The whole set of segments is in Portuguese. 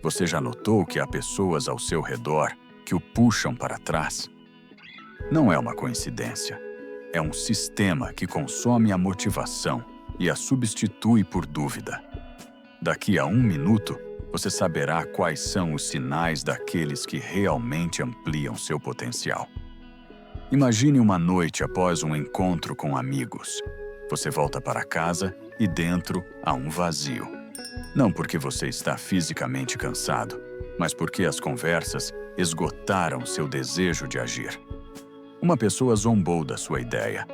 Você já notou que há pessoas ao seu redor que o puxam para trás? Não é uma coincidência. É um sistema que consome a motivação e a substitui por dúvida. Daqui a 1 minuto, você saberá quais são os sinais daqueles que realmente ampliam seu potencial. Imagine uma noite após um encontro com amigos. Você volta para casa e dentro há um vazio. Não porque você está fisicamente cansado, mas porque as conversas esgotaram seu desejo de agir. Uma pessoa zombou da sua ideia.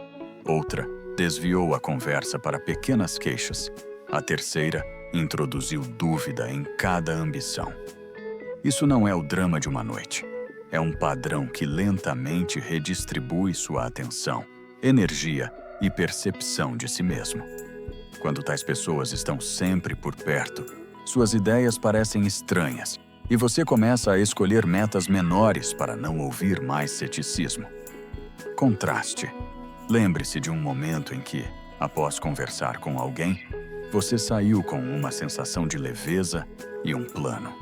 Outra desviou a conversa para pequenas queixas. A terceira introduziu dúvida em cada ambição. Isso não é o drama de uma noite. É um padrão que lentamente redistribui sua atenção, energia e percepção de si mesmo. Quando tais pessoas estão sempre por perto, suas ideias parecem estranhas e você começa a escolher metas menores para não ouvir mais ceticismo. Contraste. Lembre-se de um momento em que, após conversar com alguém, você saiu com uma sensação de leveza e um plano.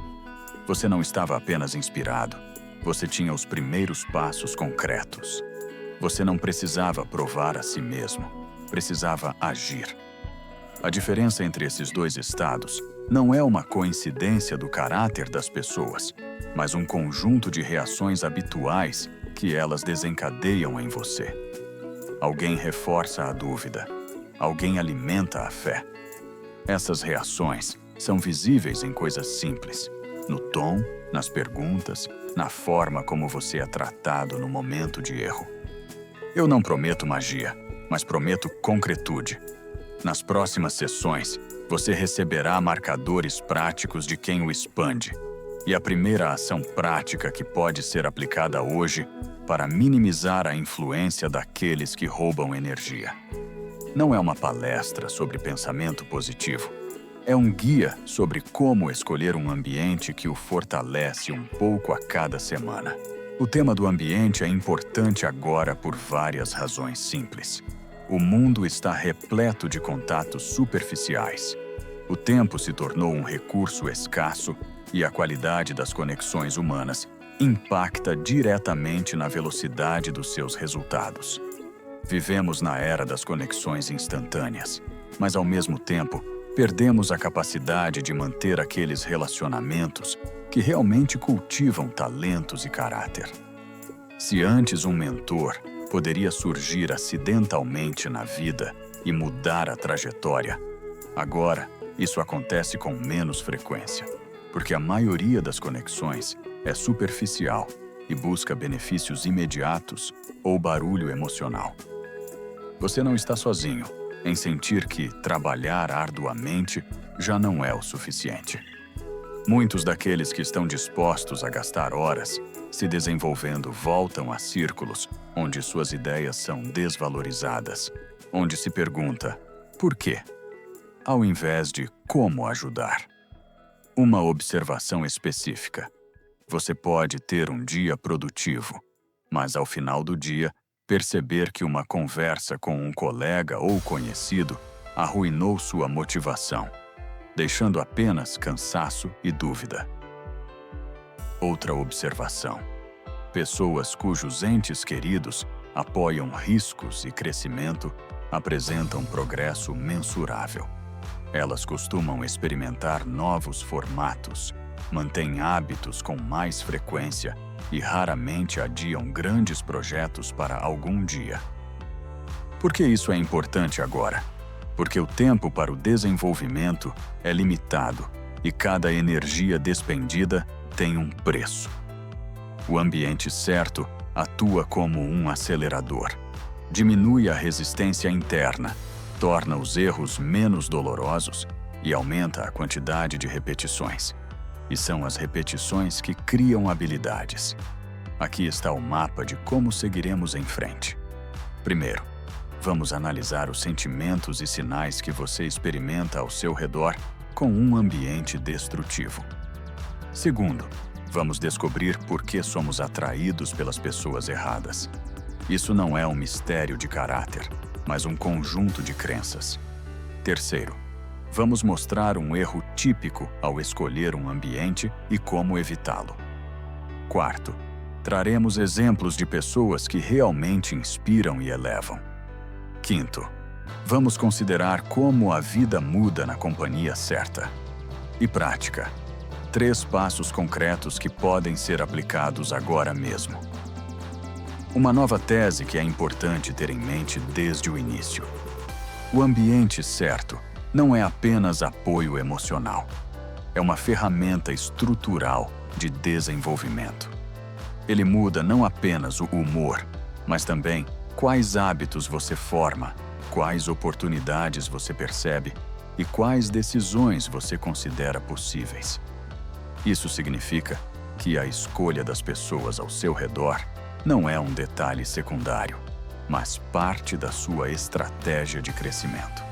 Você não estava apenas inspirado, você tinha os primeiros passos concretos. Você não precisava provar a si mesmo, precisava agir. A diferença entre esses dois estados não é uma coincidência do caráter das pessoas, mas um conjunto de reações habituais que elas desencadeiam em você. Alguém reforça a dúvida, alguém alimenta a fé. Essas reações são visíveis em coisas simples, no tom, nas perguntas, na forma como você é tratado no momento de erro. Eu não prometo magia, mas prometo concretude. Nas próximas sessões, você receberá marcadores práticos de quem o expande. E a primeira ação prática que pode ser aplicada hoje para minimizar a influência daqueles que roubam energia. Não é uma palestra sobre pensamento positivo. É um guia sobre como escolher um ambiente que o fortalece um pouco a cada semana. O tema do ambiente é importante agora por várias razões simples. O mundo está repleto de contatos superficiais. O tempo se tornou um recurso escasso e a qualidade das conexões humanas impacta diretamente na velocidade dos seus resultados. Vivemos na era das conexões instantâneas, mas ao mesmo tempo perdemos a capacidade de manter aqueles relacionamentos que realmente cultivam talentos e caráter. Se antes um mentor poderia surgir acidentalmente na vida e mudar a trajetória, agora isso acontece com menos frequência, porque a maioria das conexões é superficial e busca benefícios imediatos ou barulho emocional. Você não está sozinho em sentir que trabalhar arduamente já não é o suficiente. Muitos daqueles que estão dispostos a gastar horas se desenvolvendo voltam a círculos onde suas ideias são desvalorizadas, onde se pergunta por quê, ao invés de como ajudar. Uma observação específica. Você pode ter um dia produtivo, mas ao final do dia, perceber que uma conversa com um colega ou conhecido arruinou sua motivação, deixando apenas cansaço e dúvida. Outra observação. Pessoas cujos entes queridos apoiam riscos e crescimento apresentam progresso mensurável. Elas costumam experimentar novos formatos, mantêm hábitos com mais frequência e raramente adiam grandes projetos para algum dia. Por que isso é importante agora? Porque o tempo para o desenvolvimento é limitado e cada energia despendida tem um preço. O ambiente certo atua como um acelerador. Diminui a resistência interna, torna os erros menos dolorosos e aumenta a quantidade de repetições. E são as repetições que criam habilidades. Aqui está o mapa de como seguiremos em frente. Primeiro, vamos analisar os sentimentos e sinais que você experimenta ao seu redor com um ambiente destrutivo. Segundo, vamos descobrir por que somos atraídos pelas pessoas erradas. Isso não é um mistério de caráter, mas um conjunto de crenças. Terceiro, Vamos mostrar um erro típico ao escolher um ambiente e como evitá-lo. Quarto, traremos exemplos de pessoas que realmente inspiram e elevam. Quinto, vamos considerar como a vida muda na companhia certa. E prática. 3 passos concretos que podem ser aplicados agora mesmo. Uma nova tese que é importante ter em mente desde o início. O ambiente certo não é apenas apoio emocional. É uma ferramenta estrutural de desenvolvimento. Ele muda não apenas o humor, mas também quais hábitos você forma, quais oportunidades você percebe e quais decisões você considera possíveis. Isso significa que a escolha das pessoas ao seu redor não é um detalhe secundário, mas parte da sua estratégia de crescimento.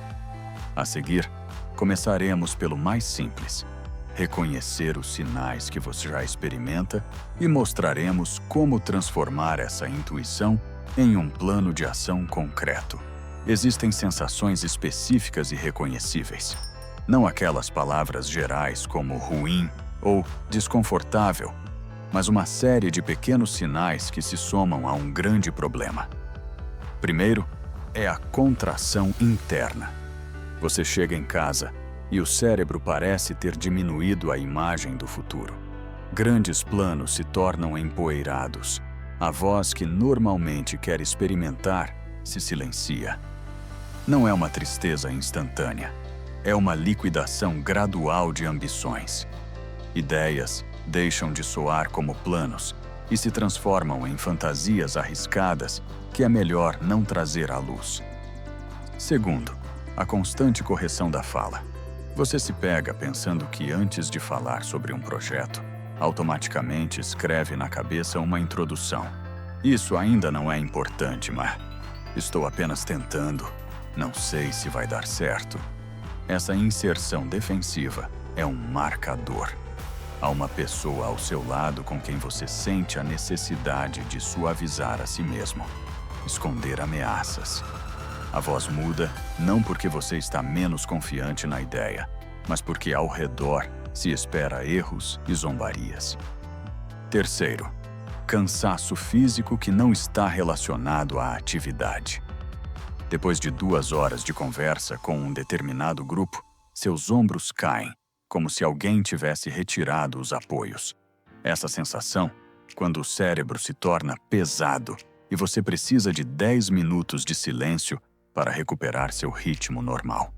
A seguir, começaremos pelo mais simples: reconhecer os sinais que você já experimenta e mostraremos como transformar essa intuição em um plano de ação concreto. Existem sensações específicas e reconhecíveis, não aquelas palavras gerais como ruim ou desconfortável, mas uma série de pequenos sinais que se somam a um grande problema. Primeiro, é a contração interna. Você chega em casa e o cérebro parece ter diminuído a imagem do futuro. Grandes planos se tornam empoeirados. A voz que normalmente quer experimentar se silencia. Não é uma tristeza instantânea. É uma liquidação gradual de ambições. Ideias deixam de soar como planos e se transformam em fantasias arriscadas que é melhor não trazer à luz. Segundo, a constante correção da fala. Você se pega pensando que antes de falar sobre um projeto, automaticamente escreve na cabeça uma introdução. Isso ainda não é importante, mas estou apenas tentando. Não sei se vai dar certo. Essa inserção defensiva é um marcador. Há uma pessoa ao seu lado com quem você sente a necessidade de suavizar a si mesmo, esconder ameaças. A voz muda não porque você está menos confiante na ideia, mas porque ao redor se espera erros e zombarias. Terceiro, cansaço físico que não está relacionado à atividade. Depois de 2 horas de conversa com um determinado grupo, seus ombros caem, como se alguém tivesse retirado os apoios. Essa sensação, quando o cérebro se torna pesado e você precisa de 10 minutos de silêncio para recuperar seu ritmo normal.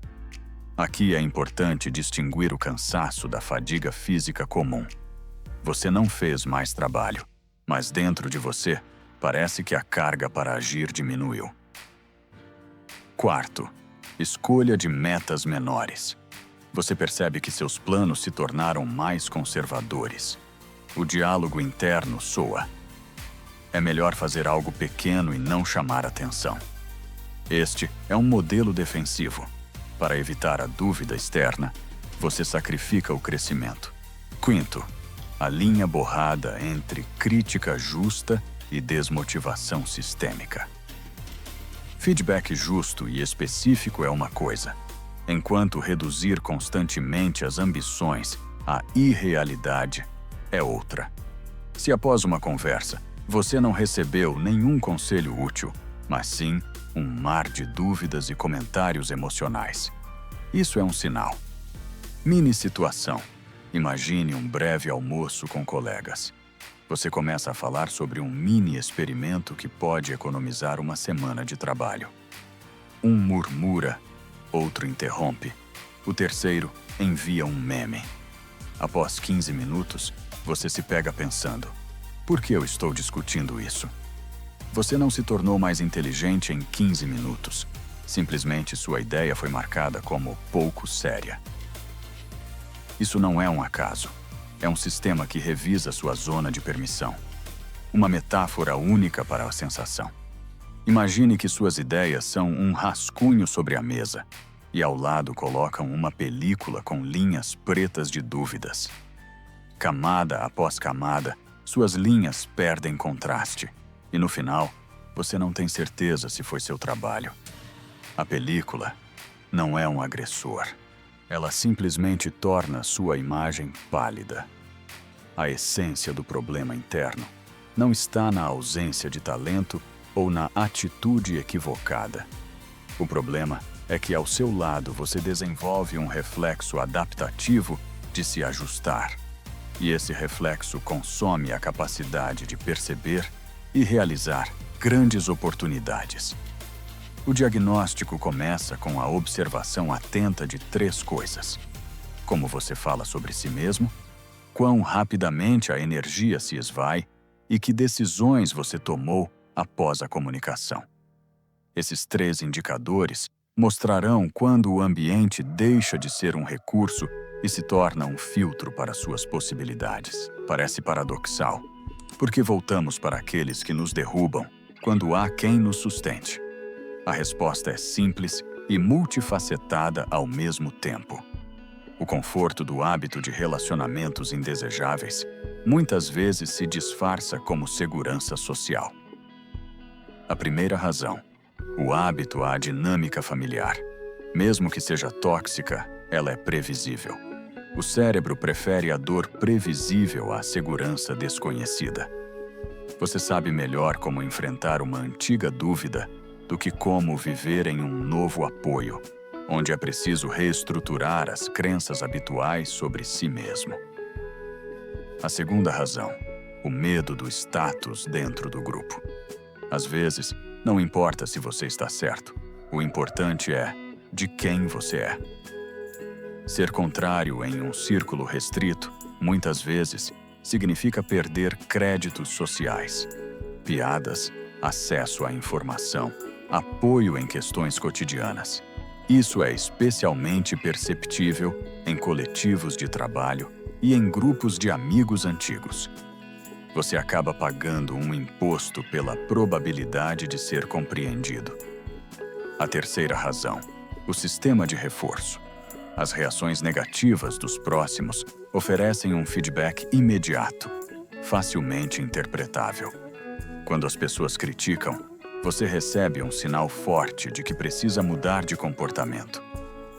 Aqui é importante distinguir o cansaço da fadiga física comum. Você não fez mais trabalho, mas dentro de você, parece que a carga para agir diminuiu. Quarto, escolha de metas menores. Você percebe que seus planos se tornaram mais conservadores. O diálogo interno soa. É melhor fazer algo pequeno e não chamar atenção. Este é um modelo defensivo. Para evitar a dúvida externa, você sacrifica o crescimento. Quinto, a linha borrada entre crítica justa e desmotivação sistêmica. Feedback justo e específico é uma coisa, enquanto reduzir constantemente as ambições à irrealidade é outra. Se após uma conversa você não recebeu nenhum conselho útil, mas sim um mar de dúvidas e comentários emocionais, isso é um sinal. Mini situação. Imagine um breve almoço com colegas. Você começa a falar sobre um mini experimento que pode economizar uma semana de trabalho. Um murmura, outro interrompe. O terceiro envia um meme. Após 15 minutos, você se pega pensando: por que eu estou discutindo isso? Você não se tornou mais inteligente em 15 minutos. Simplesmente sua ideia foi marcada como pouco séria. Isso não é um acaso. É um sistema que revisa sua zona de permissão. Uma metáfora única para a sensação. Imagine que suas ideias são um rascunho sobre a mesa e ao lado colocam uma película com linhas pretas de dúvidas. Camada após camada, suas linhas perdem contraste e no final, você não tem certeza se foi seu trabalho. A película não é um agressor. Ela simplesmente torna sua imagem pálida. A essência do problema interno não está na ausência de talento ou na atitude equivocada. O problema é que ao seu lado você desenvolve um reflexo adaptativo de se ajustar. E esse reflexo consome a capacidade de perceber e realizar grandes oportunidades. O diagnóstico começa com a observação atenta de 3 coisas: como você fala sobre si mesmo, quão rapidamente a energia se esvai e que decisões você tomou após a comunicação. Esses 3 indicadores mostrarão quando o ambiente deixa de ser um recurso e se torna um filtro para suas possibilidades. Parece paradoxal, porque voltamos para aqueles que nos derrubam quando há quem nos sustente. A resposta é simples e multifacetada ao mesmo tempo. O conforto do hábito de relacionamentos indesejáveis muitas vezes se disfarça como segurança social. A primeira razão: o hábito à dinâmica familiar. Mesmo que seja tóxica, ela é previsível. O cérebro prefere a dor previsível à segurança desconhecida. Você sabe melhor como enfrentar uma antiga dúvida do que como viver em um novo apoio, onde é preciso reestruturar as crenças habituais sobre si mesmo. A segunda razão: o medo do status dentro do grupo. Às vezes, não importa se você está certo, o importante é de quem você é. Ser contrário em um círculo restrito, muitas vezes, significa perder créditos sociais, piadas, acesso à informação, apoio em questões cotidianas. Isso é especialmente perceptível em coletivos de trabalho e em grupos de amigos antigos. Você acaba pagando um imposto pela probabilidade de ser compreendido. A terceira razão: o sistema de reforço. As reações negativas dos próximos oferecem um feedback imediato, facilmente interpretável. Quando as pessoas criticam, você recebe um sinal forte de que precisa mudar de comportamento.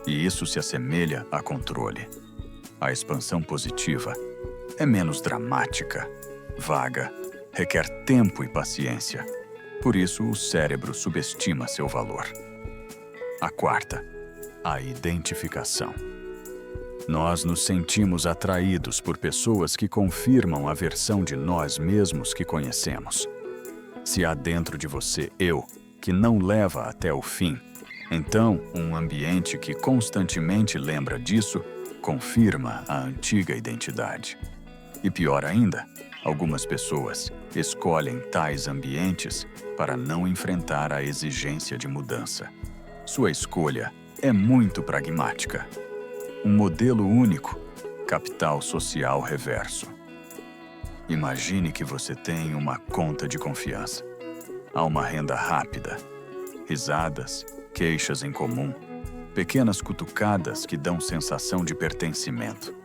E isso se assemelha a controle. A expansão positiva é menos dramática, vaga, requer tempo e paciência. Por isso, o cérebro subestima seu valor. A quarta: a identificação. Nós nos sentimos atraídos por pessoas que confirmam a versão de nós mesmos que conhecemos. Se há dentro de você eu, que não leva até o fim, então um ambiente que constantemente lembra disso confirma a antiga identidade. E pior ainda, algumas pessoas escolhem tais ambientes para não enfrentar a exigência de mudança. Sua escolha é muito pragmática. Um modelo único, capital social reverso. Imagine que você tem uma conta de confiança. Há uma renda rápida, risadas, queixas em comum, pequenas cutucadas que dão sensação de pertencimento.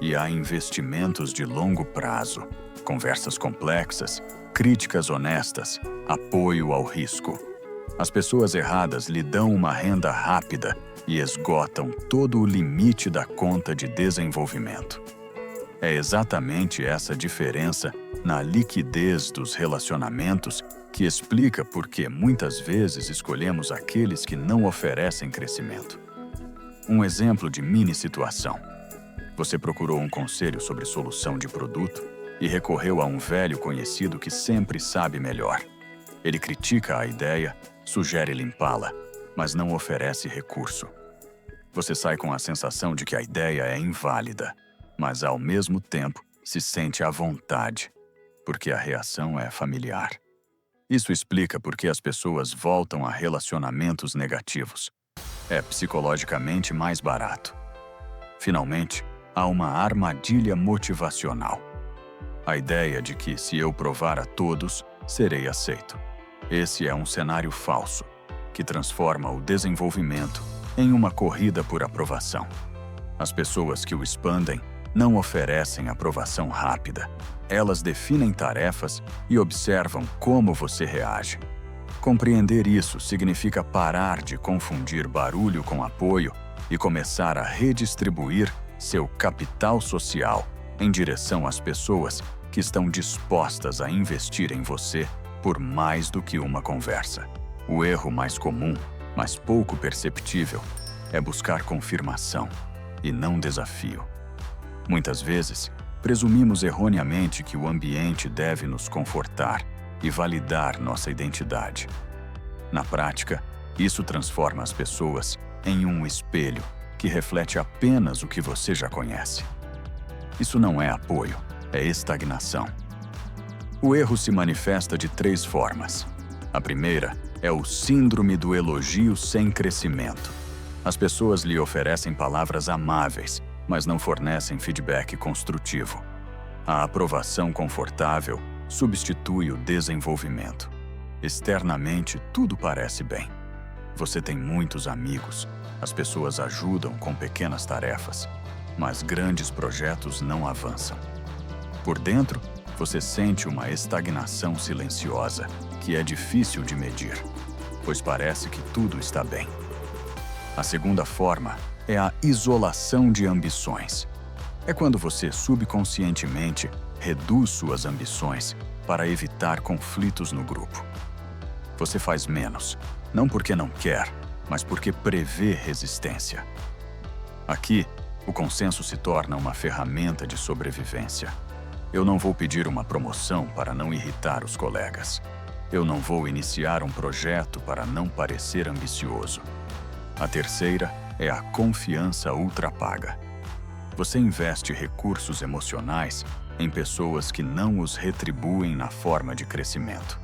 E há investimentos de longo prazo, conversas complexas, críticas honestas, apoio ao risco. As pessoas erradas lhe dão uma renda rápida e esgotam todo o limite da conta de desenvolvimento. É exatamente essa diferença na liquidez dos relacionamentos que explica por que muitas vezes escolhemos aqueles que não oferecem crescimento. Um exemplo de mini-situação. Você procurou um conselho sobre solução de produto e recorreu a um velho conhecido que sempre sabe melhor. Ele critica a ideia, sugere limpá-la, mas não oferece recurso. Você sai com a sensação de que a ideia é inválida, mas ao mesmo tempo se sente à vontade, porque a reação é familiar. Isso explica por que as pessoas voltam a relacionamentos negativos. É psicologicamente mais barato. Finalmente, há uma armadilha motivacional. A ideia de que, se eu provar a todos, serei aceito. Esse é um cenário falso, que transforma o desenvolvimento em uma corrida por aprovação. As pessoas que o expandem não oferecem aprovação rápida. Elas definem tarefas e observam como você reage. Compreender isso significa parar de confundir barulho com apoio e começar a redistribuir seu capital social em direção às pessoas que estão dispostas a investir em você por mais do que uma conversa. O erro mais comum, mas pouco perceptível, é buscar confirmação e não desafio. Muitas vezes, presumimos erroneamente que o ambiente deve nos confortar e validar nossa identidade. Na prática, isso transforma as pessoas em um espelho que reflete apenas o que você já conhece. Isso não é apoio, é estagnação. O erro se manifesta de 3 formas. A primeira é o síndrome do elogio sem crescimento. As pessoas lhe oferecem palavras amáveis, mas não fornecem feedback construtivo. A aprovação confortável substitui o desenvolvimento. Externamente, tudo parece bem. Você tem muitos amigos, as pessoas ajudam com pequenas tarefas, mas grandes projetos não avançam. Por dentro, você sente uma estagnação silenciosa que é difícil de medir, pois parece que tudo está bem. A segunda forma é a isolação de ambições. É quando você subconscientemente reduz suas ambições para evitar conflitos no grupo. Você faz menos, não porque não quer, mas porque prevê resistência. Aqui, o consenso se torna uma ferramenta de sobrevivência. Eu não vou pedir uma promoção para não irritar os colegas. Eu não vou iniciar um projeto para não parecer ambicioso. A terceira é a confiança ultrapaga. Você investe recursos emocionais em pessoas que não os retribuem na forma de crescimento.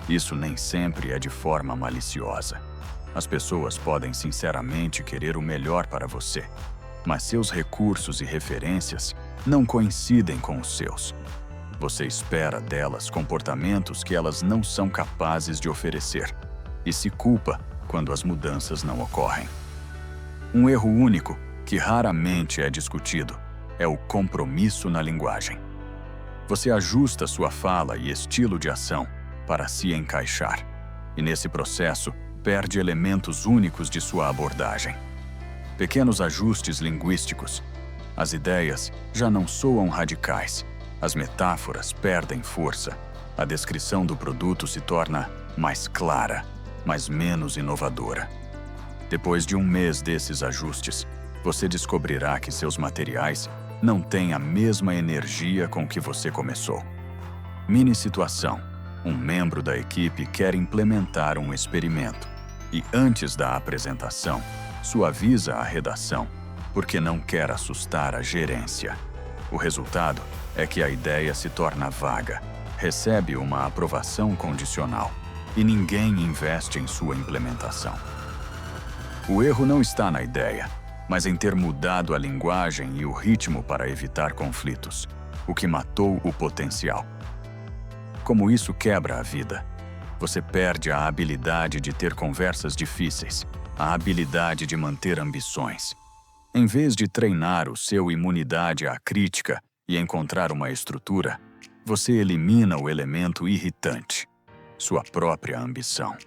Isso nem sempre é de forma maliciosa. As pessoas podem sinceramente querer o melhor para você, mas seus recursos e referências não coincidem com os seus. Você espera delas comportamentos que elas não são capazes de oferecer e se culpa quando as mudanças não ocorrem. Um erro único, que raramente é discutido, é o compromisso na linguagem. Você ajusta sua fala e estilo de ação para se encaixar, e nesse processo perde elementos únicos de sua abordagem. Pequenos ajustes linguísticos. As ideias já não soam radicais, as metáforas perdem força, a descrição do produto se torna mais clara, mas menos inovadora. Depois de um mês desses ajustes, você descobrirá que seus materiais não têm a mesma energia com que você começou. Mini situação. Um membro da equipe quer implementar um experimento e, antes da apresentação, suaviza a redação porque não quer assustar a gerência. O resultado é que a ideia se torna vaga, recebe uma aprovação condicional e ninguém investe em sua implementação. O erro não está na ideia, mas em ter mudado a linguagem e o ritmo para evitar conflitos, o que matou o potencial. Como isso quebra a vida? Você perde a habilidade de ter conversas difíceis, a habilidade de manter ambições. Em vez de treinar o seu imunidade à crítica e encontrar uma estrutura, você elimina o elemento irritante, sua própria ambição.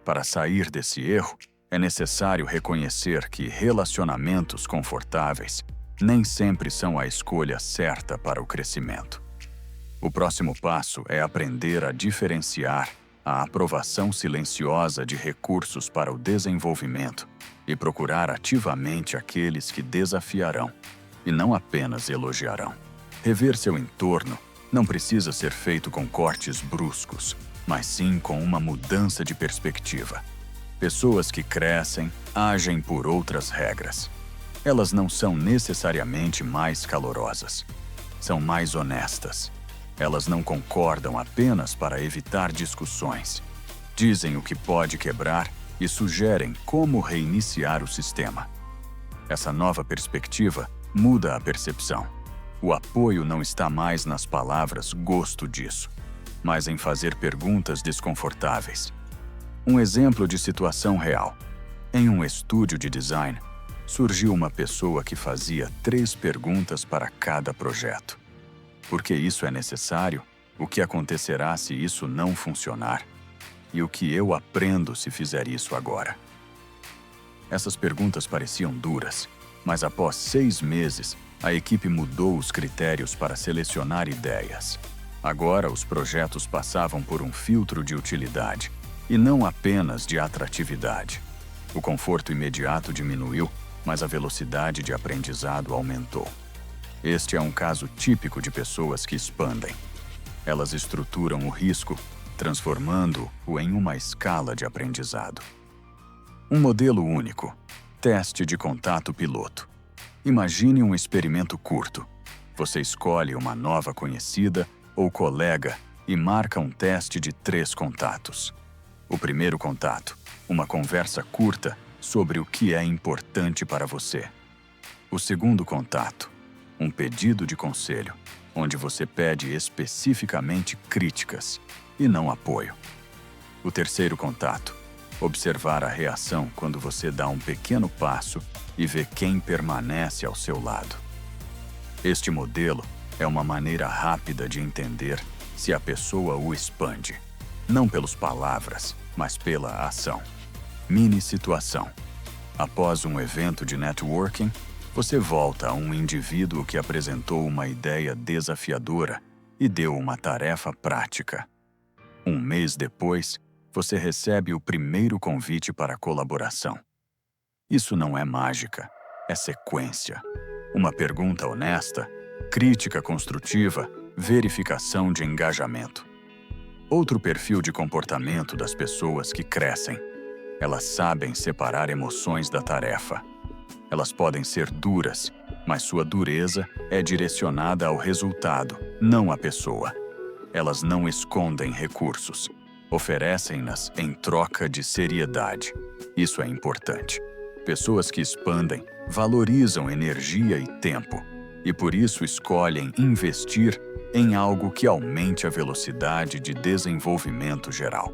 Para sair desse erro, é necessário reconhecer que relacionamentos confortáveis nem sempre são a escolha certa para o crescimento. O próximo passo é aprender a diferenciar a aprovação silenciosa de recursos para o desenvolvimento e procurar ativamente aqueles que desafiarão e não apenas elogiarão. Rever seu entorno não precisa ser feito com cortes bruscos, mas sim com uma mudança de perspectiva. Pessoas que crescem agem por outras regras. Elas não são necessariamente mais calorosas. São mais honestas. Elas não concordam apenas para evitar discussões. Dizem o que pode quebrar e sugerem como reiniciar o sistema. Essa nova perspectiva muda a percepção. O apoio não está mais nas palavras "gosto disso", mas em fazer perguntas desconfortáveis. Um exemplo de situação real. Em um estúdio de design, surgiu uma pessoa que fazia 3 perguntas para cada projeto. Por que isso é necessário? O que acontecerá se isso não funcionar? E o que eu aprendo se fizer isso agora? Essas perguntas pareciam duras, mas após 6 meses, a equipe mudou os critérios para selecionar ideias. Agora, os projetos passavam por um filtro de utilidade, e não apenas de atratividade. O conforto imediato diminuiu, mas a velocidade de aprendizado aumentou. Este é um caso típico de pessoas que expandem. Elas estruturam o risco, transformando-o em uma escala de aprendizado. Um modelo único. Teste de contato piloto. Imagine um experimento curto. Você escolhe uma nova conhecida ou colega e marca um teste de 3 contatos. O primeiro contato, uma conversa curta sobre o que é importante para você. O segundo contato, um pedido de conselho, onde você pede especificamente críticas e não apoio. O terceiro contato, observar a reação quando você dá um pequeno passo e vê quem permanece ao seu lado. Este modelo é uma maneira rápida de entender se a pessoa o expande, não pelas palavras, mas pela ação. Mini situação. Após um evento de networking, você volta a um indivíduo que apresentou uma ideia desafiadora e deu uma tarefa prática. Um mês depois, você recebe o primeiro convite para colaboração. Isso não é mágica, é sequência. Uma pergunta honesta, crítica construtiva, verificação de engajamento. Outro perfil de comportamento das pessoas que crescem. Elas sabem separar emoções da tarefa. Elas podem ser duras, mas sua dureza é direcionada ao resultado, não à pessoa. Elas não escondem recursos. Oferecem-nas em troca de seriedade. Isso é importante. Pessoas que expandem valorizam energia e tempo, e por isso escolhem investir em algo que aumente a velocidade de desenvolvimento geral.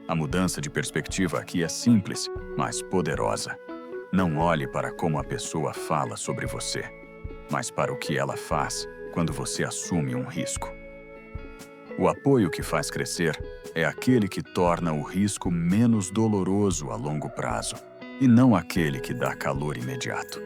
A mudança de perspectiva aqui é simples, mas poderosa. Não olhe para como a pessoa fala sobre você, mas para o que ela faz quando você assume um risco. O apoio que faz crescer é aquele que torna o risco menos doloroso a longo prazo, e não aquele que dá calor imediato.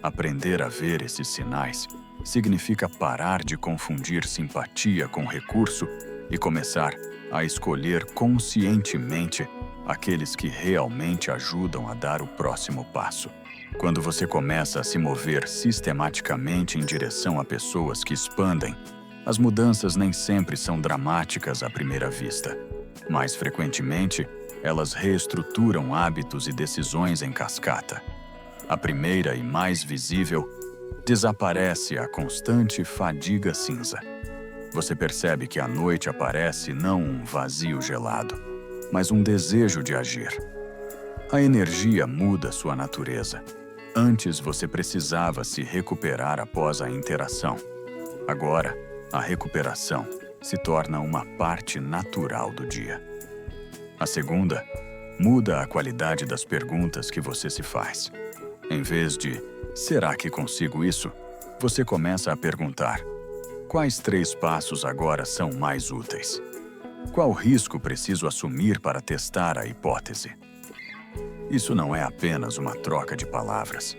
Aprender a ver esses sinais significa parar de confundir simpatia com recurso e começar a escolher conscientemente aqueles que realmente ajudam a dar o próximo passo. Quando você começa a se mover sistematicamente em direção a pessoas que expandem, as mudanças nem sempre são dramáticas à primeira vista. Mais frequentemente, elas reestruturam hábitos e decisões em cascata. A primeira e mais visível, desaparece a constante fadiga cinza. Você percebe que à noite aparece não um vazio gelado, mas um desejo de agir. A energia muda sua natureza. Antes você precisava se recuperar após a interação. Agora, a recuperação se torna uma parte natural do dia. A segunda, muda a qualidade das perguntas que você se faz. Em vez de "será que consigo isso?", você começa a perguntar: quais 3 passos agora são mais úteis? Qual risco preciso assumir para testar a hipótese? Isso não é apenas uma troca de palavras.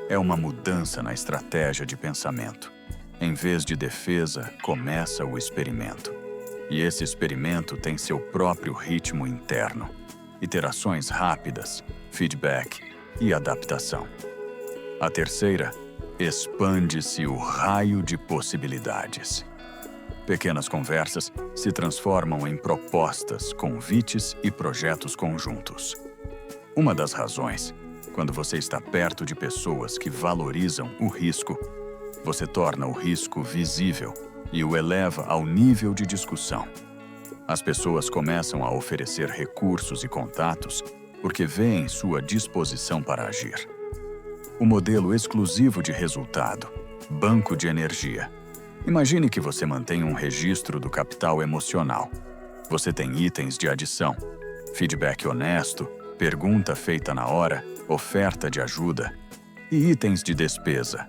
É uma mudança na estratégia de pensamento. Em vez de defesa, começa o experimento. E esse experimento tem seu próprio ritmo interno. Iterações rápidas, feedback e adaptação. A terceira, expande-se o raio de possibilidades. Pequenas conversas se transformam em propostas, convites e projetos conjuntos. Uma das razões, quando você está perto de pessoas que valorizam o risco, você torna o risco visível e o eleva ao nível de discussão. As pessoas começam a oferecer recursos e contatos porque veem sua disposição para agir. O modelo exclusivo de resultado, banco de energia. Imagine que você mantém um registro do capital emocional. Você tem itens de adição, feedback honesto, pergunta feita na hora, oferta de ajuda, e itens de despesa,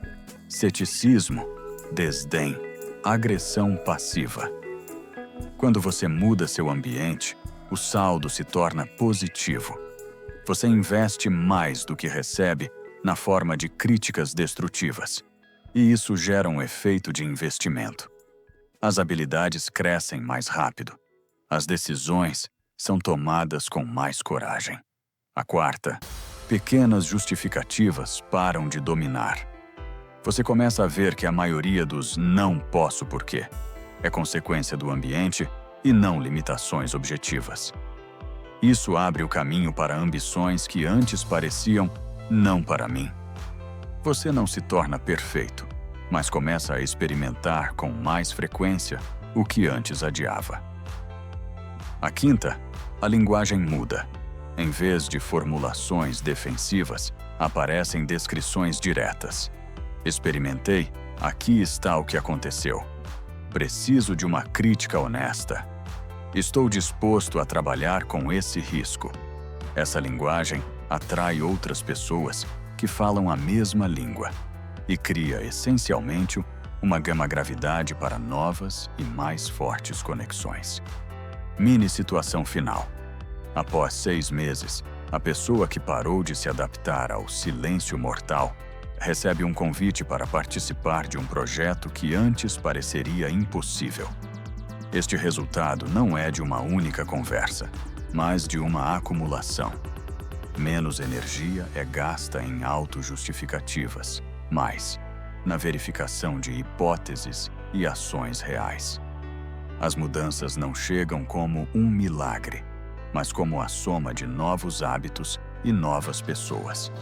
ceticismo, desdém, agressão passiva. Quando você muda seu ambiente, o saldo se torna positivo. Você investe mais do que recebe na forma de críticas destrutivas, e isso gera um efeito de investimento. As habilidades crescem mais rápido. As decisões são tomadas com mais coragem. A quarta, pequenas justificativas param de dominar. Você começa a ver que a maioria dos "não posso porque" é consequência do ambiente e não limitações objetivas. Isso abre o caminho para ambições que antes pareciam "não para mim". Você não se torna perfeito, mas começa a experimentar com mais frequência o que antes adiava. A quinta, a linguagem muda. Em vez de formulações defensivas, aparecem descrições diretas. Experimentei, aqui está o que aconteceu. Preciso de uma crítica honesta. Estou disposto a trabalhar com esse risco. Essa linguagem atrai outras pessoas que falam a mesma língua e cria, essencialmente, uma gama-gravidade para novas e mais fortes conexões. Mini-situação final. Após 6 meses, a pessoa que parou de se adaptar ao silêncio mortal recebe um convite para participar de um projeto que antes pareceria impossível. Este resultado não é de uma única conversa, mas de uma acumulação. Menos energia é gasta em autojustificativas, mais na verificação de hipóteses e ações reais. As mudanças não chegam como um milagre, mas como a soma de novos hábitos e novas pessoas.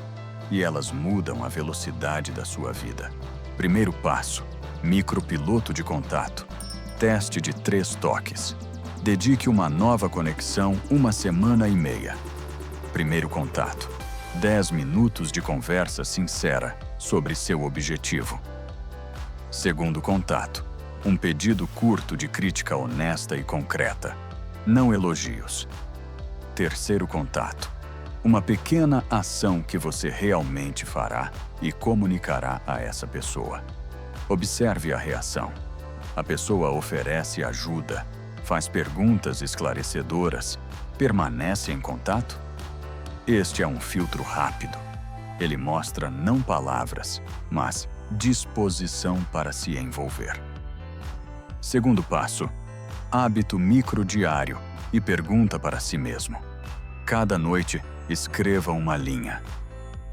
E elas mudam a velocidade da sua vida. Primeiro passo: micropiloto de contato. Teste de 3 toques. Dedique uma nova conexão 1 semana e meia. Primeiro contato: 10 minutos de conversa sincera sobre seu objetivo. Segundo contato: um pedido curto de crítica honesta e concreta, não elogios. Terceiro contato: uma pequena ação que você realmente fará e comunicará a essa pessoa. Observe a reação. A pessoa oferece ajuda, faz perguntas esclarecedoras, permanece em contato? Este é um filtro rápido. Ele mostra não palavras, mas disposição para se envolver. Segundo passo: hábito microdiário e pergunta para si mesmo. Cada noite, escreva uma linha.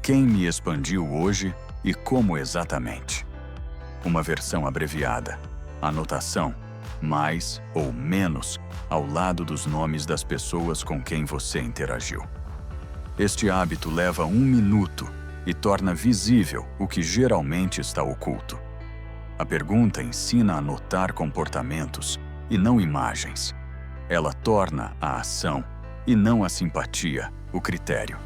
Quem me expandiu hoje e como exatamente? Uma versão abreviada. Anotação: mais ou menos ao lado dos nomes das pessoas com quem você interagiu. Este hábito leva 1 minuto e torna visível o que geralmente está oculto. A pergunta ensina a notar comportamentos e não imagens. Ela torna a ação e não a simpatia o critério.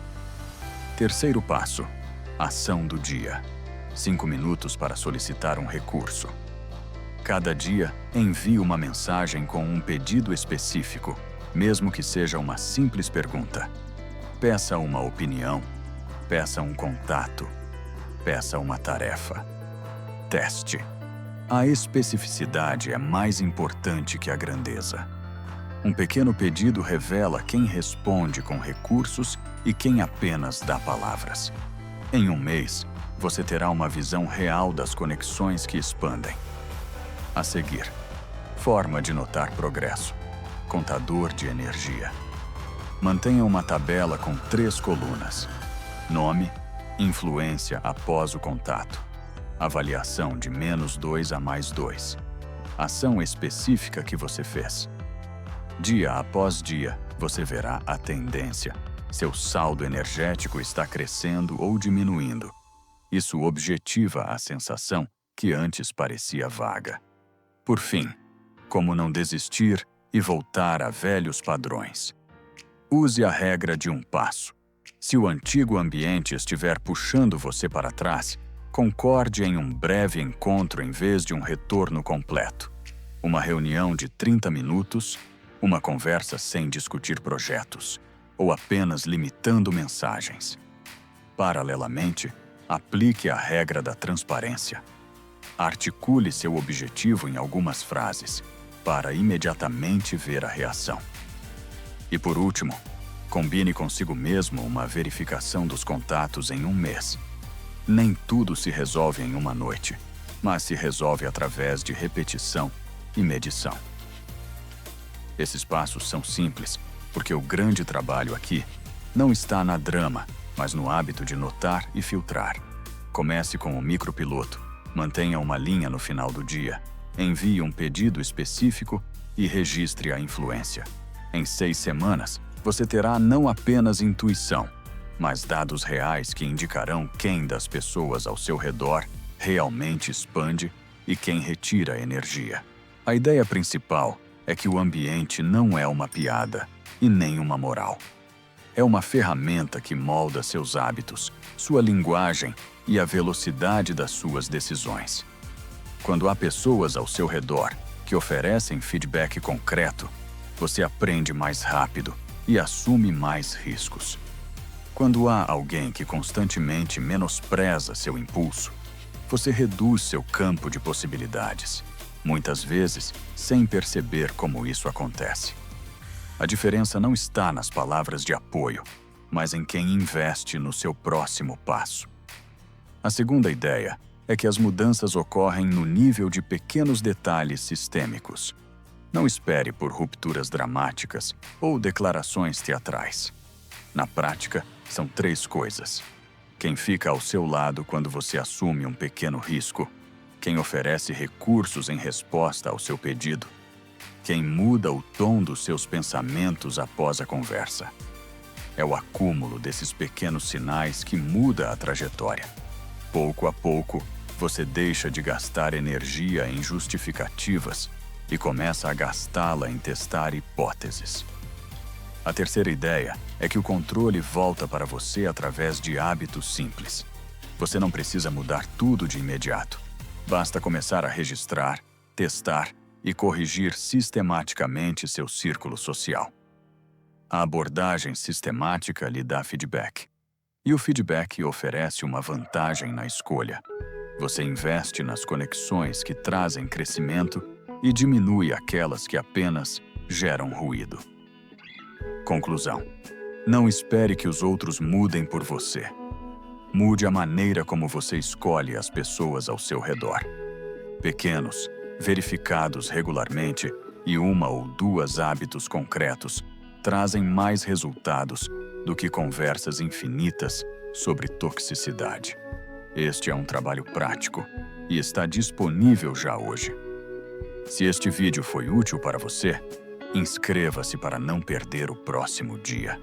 Terceiro passo: ação do dia. 5 minutos para solicitar um recurso. Cada dia, envie uma mensagem com um pedido específico, mesmo que seja uma simples pergunta. Peça uma opinião, peça um contato, peça uma tarefa. Teste. A especificidade é mais importante que a grandeza. Um pequeno pedido revela quem responde com recursos e quem apenas dá palavras. Em 1 mês, você terá uma visão real das conexões que expandem. A seguir, forma de notar progresso. Contador de energia. Mantenha uma tabela com 3 colunas. Nome, influência após o contato. Avaliação de -2 a +2. Ação específica que você fez. Dia após dia, você verá a tendência. Seu saldo energético está crescendo ou diminuindo. Isso objetiva a sensação que antes parecia vaga. Por fim, como não desistir e voltar a velhos padrões. Use a regra de 1 passo. Se o antigo ambiente estiver puxando você para trás, concorde em um breve encontro em vez de um retorno completo. Uma reunião de 30 minutos, uma conversa sem discutir projetos, ou apenas limitando mensagens. Paralelamente, aplique a regra da transparência. Articule seu objetivo em algumas frases, para imediatamente ver a reação. E por último, Combine consigo mesmo uma verificação dos contatos em um mês. Nem tudo se resolve em uma noite, mas se resolve através de repetição e medição. Esses passos são simples, porque o grande trabalho aqui não está na drama, mas no hábito de notar e filtrar. Comece com o micropiloto, mantenha uma linha no final do dia, envie um pedido específico e registre a influência. Em 6 semanas, você terá não apenas intuição, mas dados reais que indicarão quem das pessoas ao seu redor realmente expande e quem retira energia. A ideia principal é que o ambiente não é uma piada e nem uma moral. É uma ferramenta que molda seus hábitos, sua linguagem e a velocidade das suas decisões. Quando há pessoas ao seu redor que oferecem feedback concreto, você aprende mais rápido e assume mais riscos. Quando há alguém que constantemente menospreza seu impulso, você reduz seu campo de possibilidades, muitas vezes sem perceber como isso acontece. A diferença não está nas palavras de apoio, mas em quem investe no seu próximo passo. A segunda ideia é que as mudanças ocorrem no nível de pequenos detalhes sistêmicos. Não espere por rupturas dramáticas ou declarações teatrais. Na prática, são 3 coisas: quem fica ao seu lado quando você assume um pequeno risco, quem oferece recursos em resposta ao seu pedido, quem muda o tom dos seus pensamentos após a conversa. É o acúmulo desses pequenos sinais que muda a trajetória. Pouco a pouco, você deixa de gastar energia em justificativas e começa a gastá-la em testar hipóteses. A terceira ideia é que o controle volta para você através de hábitos simples. Você não precisa mudar tudo de imediato. Basta começar a registrar, testar e corrigir sistematicamente seu círculo social. A abordagem sistemática lhe dá feedback. E o feedback oferece uma vantagem na escolha. Você investe nas conexões que trazem crescimento e diminui aquelas que apenas geram ruído. Conclusão: não espere que os outros mudem por você. Mude a maneira como você escolhe as pessoas ao seu redor. Pequenos, verificados regularmente e 1 ou 2 hábitos concretos trazem mais resultados do que conversas infinitas sobre toxicidade. Este é um trabalho prático e está disponível já hoje. Se este vídeo foi útil para você, inscreva-se para não perder o próximo dia.